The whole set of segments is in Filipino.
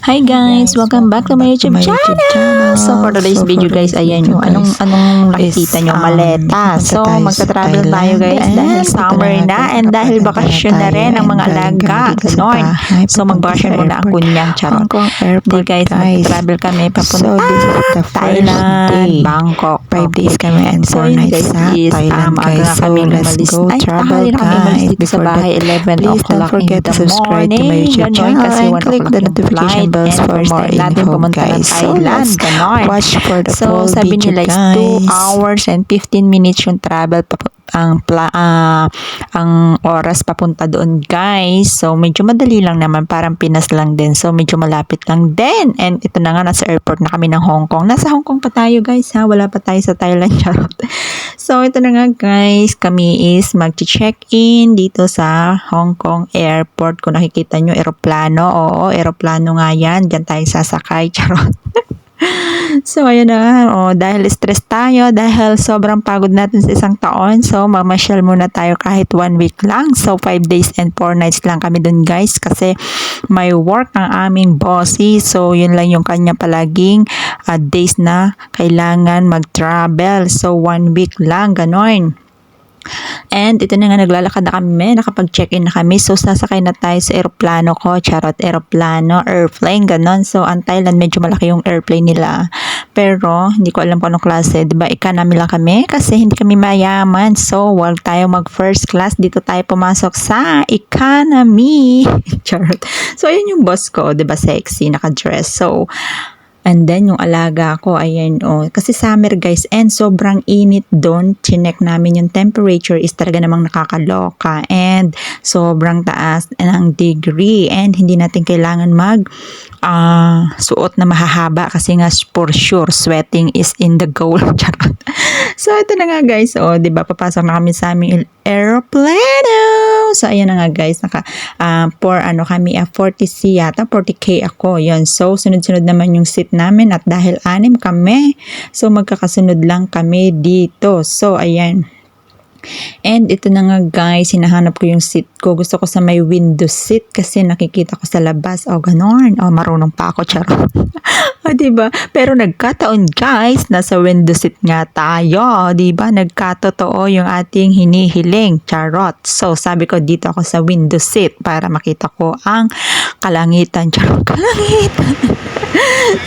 Hi guys, welcome back to my YouTube channel. So for today's video guys, ayan yung anong nakikita nyo, maleta. So magta-travel tayo guys dahil summer na and dahil bakasyon na rin ang mga alaga. Ganon. So magbakasyon muna ang kunyang charot. Hindi guys, mag-travel kami papunta Thailand, Bangkok. 5 days kami and 4 nights sa Thailand guys. So let's go travel guys. Sa bahay 11 please don't forget to subscribe to my YouTube channel and click the notification bells for more info guys. So let's watch for the full sabi video nila is guys. 2 hours and 15 minutes yung travel ang oras papunta doon guys. So medyo madali lang naman, parang Pinas lang din. So medyo malapit lang din. And ito na nga, nasa airport na kami ng Hong Kong. Nasa Hong Kong pa tayo guys ha. Wala pa tayo sa Thailand. Charot. So ito na nga guys, kami is mag-check-in dito sa Hong Kong airport. Kung nakikita nyo, eroplano. Oo, eroplano nga yan. Diyan tayo sasakay. Charot. So, ayun na. Dahil stress tayo, dahil sobrang pagod natin sa isang taon. So, mamasyal muna tayo kahit 1 week lang. So, 5 days and 4 nights lang kami dun guys. Kasi may work ang aming bossy. So, yun lang yung kanya palaging days na kailangan mag-travel. So, 1 week lang. Ganon. And ito na nga, naglalakad na kami, nakapag-check-in na kami. So, sasakay na tayo sa aeroplano ko. Charot, aeroplano, airplane, ganon. So, ang Thailand, medyo malaki yung airplane nila. Pero, hindi ko alam kung anong klase. Diba, economy lang kami kasi hindi kami mayaman. So, wag tayo mag-first class. Dito tayo pumasok sa economy. Charot. So, ayun yung boss ko, diba, sexy, naka-dress. So, and then, yung alaga ko, ayan, kasi summer guys, and sobrang init doon. Chinek namin yung temperature is talaga namang nakakaloka. And sobrang taas ng degree. And hindi natin kailangan suot na mahahaba kasi nga for sure, sweating is in the goal. So, ito na nga guys, diba, papasok na kami sa aming aeroplano. So, ayan na nga guys, kami, 40C yata, 40K ako, yun. So, sunod-sunod naman yung seat namin at dahil 6 kami, so magkakasunod lang kami dito. So, ayan. And ito na nga guys, hinahanap ko yung seat ko. Gusto ko sa may window seat kasi nakikita ko sa labas. Ganon. Marunong pa ako, charot. Diba? Pero nagkataon guys, nasa window seat nga tayo. Diba? Nagkatotoo yung ating hinihiling. Charot. So, sabi ko dito ako sa window seat para makita ko ang kalangitan. Charot. Kalangitan.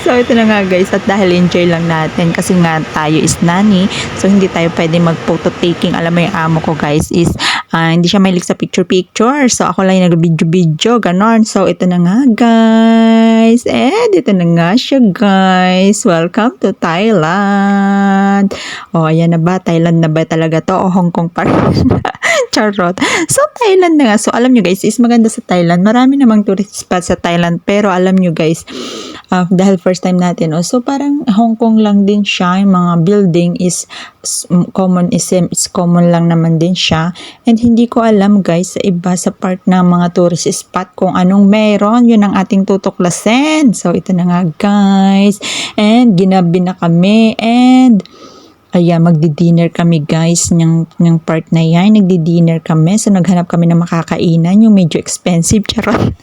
So, ito na nga guys, at dahil enjoy lang natin kasi nga tayo is nani, so hindi tayo pwede mag-photo taking. Alam mo yung amo ko guys is hindi siya mahilig sa picture-picture. So, ako lang yung nag-video-video, ganon. So, ito na nga guys. And ito na nga siya guys. Welcome to Thailand. Ayan na ba? Thailand na ba talaga to? Hong Kong pa rin. Charot. So, Thailand na nga. So, alam nyo guys, is maganda sa Thailand. Marami namang tourist spot sa Thailand. Pero alam nyo guys, dahil first time natin, so parang Hong Kong lang din siya. Yung mga building is common, is common lang naman din siya. And hindi ko alam guys, sa iba, sa part ng mga tourist spot, kung anong meron, yun ang ating tutuklasin. So, ito na nga guys. And ginabi na kami. And ayan, magdi-dinner kami guys ng part na yan. Nagdi-dinner kami. So, naghanap kami ng makakainan. Yung medyo expensive. Charot.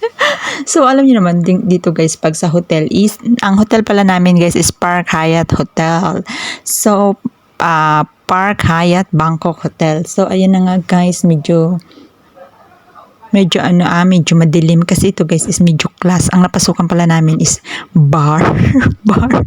So, alam niyo naman dito guys, pag sa hotel is, ang hotel pala namin guys is Park Hyatt Hotel. So, Park Hyatt Bangkok Hotel. So, ayan na nga guys, medyo madilim kasi ito guys is medyo class. Ang napasukan pala namin is bar. Bar.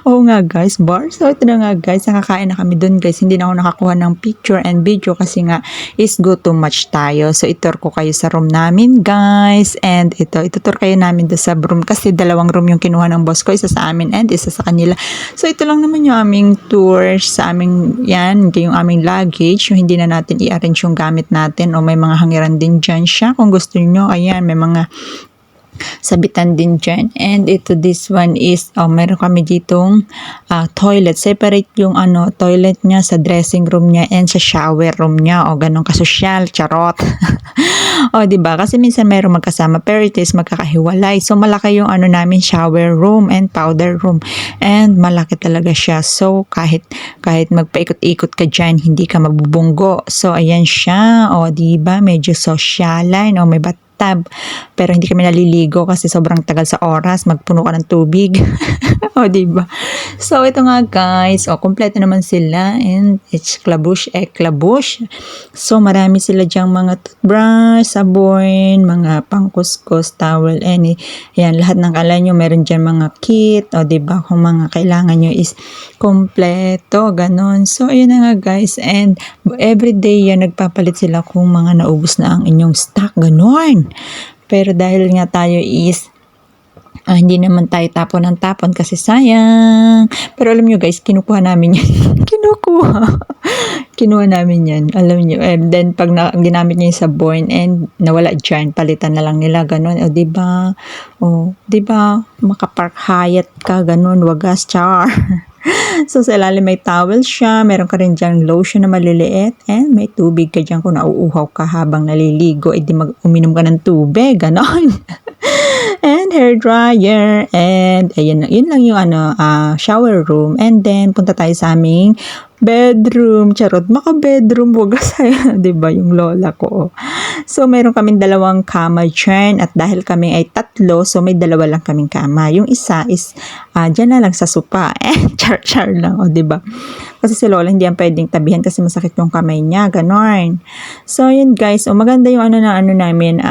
Oo nga guys, bar. So ito na nga guys, nakakain na kami dun guys. Hindi na ako nakakuha ng picture and video kasi nga is go too much tayo. So itur ko kayo sa room namin guys. And itutur kayo namin doon sa room kasi 2 room yung kinuha ng boss ko. Isa sa amin and isa sa kanila. So ito lang naman yung aming tour sa aming, yan, yung aming luggage. Yung hindi na natin i-arrange yung gamit natin o may mga hangiran din dyan siya. Kung gusto niyo, ayan, may mga sabitan din dyan. And this one is, meron kami ditong toilet. Separate yung toilet niya sa dressing room niya and sa shower room niya. Ganun kasosyal, charot. Diba? Kasi minsan meron magkasama, pero it is magkakahiwalay. So, malaki yung namin shower room and powder room. And malaki talaga siya. So, kahit magpaikot-ikot ka dyan, hindi ka mabubunggo. So, ayan siya. Diba? Medyo socialine. May bathtub. Pero hindi kami naliligo kasi sobrang tagal sa oras, magpuno ka ng tubig. O, diba? So, ito nga guys, kompleto naman sila and it's klabush, klabush. So, marami sila dyang mga toothbrush, sabon, mga pangkuskus, towel, yan, lahat ng kala nyo, meron dyan mga kit, o diba, kung mga kailangan nyo is kompleto, ganon. So, ayun na nga guys, and everyday yan, nagpapalit sila kung mga naubos na ang inyong stock, ganon. Pero dahil nga tayo is hindi naman tayo tapon ng tapon kasi sayang. Pero alam nyo guys, kinukuha namin yan. Kinuha namin yan. Alam nyo. And then, pag ginamit nyo yung sabon and nawala dyan, palitan na lang nila. Ganon. O, diba? O, diba? Makapark Hyatt ka. Ganon. Wagas. Char. So, sa ilalim may towel siya. Meron ka rin dyan lotion na maliliit. And may tubig ka dyan kung nauuhaw ka habang naliligo. E di uminom ka ng tubig. Ganon. And hair dryer, and ayun, yun lang yung shower room. And then punta tayo sa aming bedroom. Charot, maka-bedroom, wagas, diba, yung lola ko. So, meron kaming dalawang kama dyan, at dahil kami ay tatlo, so may dalawa lang kaming kama. Yung isa is, dyan na lang sa sopa. Char lang, diba? Kasi si lola hindi yan pwedeng tabihan kasi masakit yung kamay niya, ganon. So, yun guys, maganda yung namin,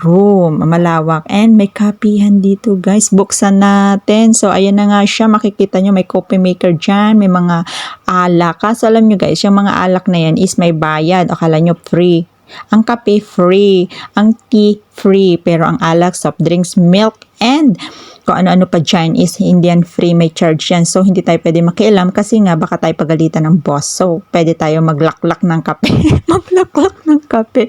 room, malawak, and may kapihan dito guys, buksan natin. So, ayan na nga siya, makikita nyo, may coffee maker dyan, may mga alak. Kaso alam nyo guys, yung mga alak na yan is may bayad. Akala nyo free. Ang kape free. Ang tea free. Pero ang alak, soft drinks, milk, and kung ano-ano pa dyan is hindi yan free, may charge yan. So, hindi tayo pwede makialam kasi nga baka tayo pagalitan ng boss. So, pwede tayo maglaklak ng kape. Maglaklak ng kape.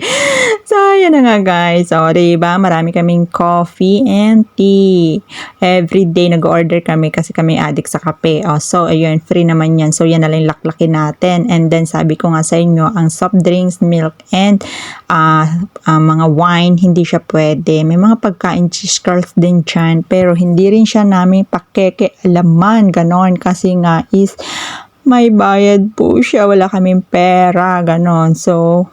So, yan na nga guys. So, diba? Marami kaming coffee and tea. Every day nag-order kami kasi kami addict sa kape. So, ayun, free naman yan. So, yan na lang laklakin natin. And then, sabi ko nga sa inyo, ang soft drinks, milk, and mga wine, hindi siya pwede. May mga pagkain, cheese curls din dyan. Pero, hindi rin siya namin pakikialaman, ganon, kasi nga is may bayad po siya, wala kaming pera, ganon. So,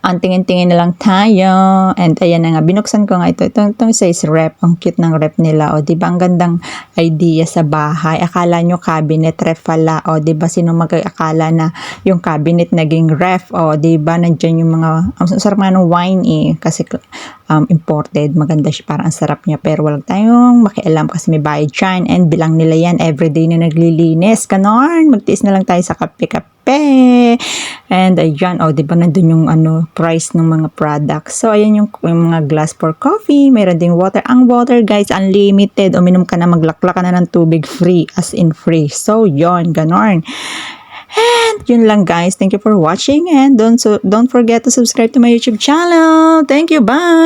ang tingin-tingin na lang tayo. And ayan na nga, binuksan ko nga ito. Itong size rep. Ang cute ng rep nila. O, diba? Ang gandang idea sa bahay. Akala nyo cabinet ref pala. O, diba? Sino mag-akala na yung cabinet naging ref? O, diba? Nandyan yung mga, ang sarap nga ng wine kasi imported. Maganda siya. Parang ang sarap niya. Pero walang tayong makialam kasi may bayad dyan. And bilang nila yan, everyday na naglilinis. Ganon. Magtiis na lang tayo sa kape-kape. And ayan, diba nandun yung price ng mga products. So, ayan yung mga glass for coffee. Mayroon ding water. Ang water, guys, unlimited. Uminom ka na, maglaklak ka na ng tubig, free, as in free. So, yon, ganon. And yun lang guys. Thank you for watching and don't forget to subscribe to my YouTube channel. Thank you. Bye.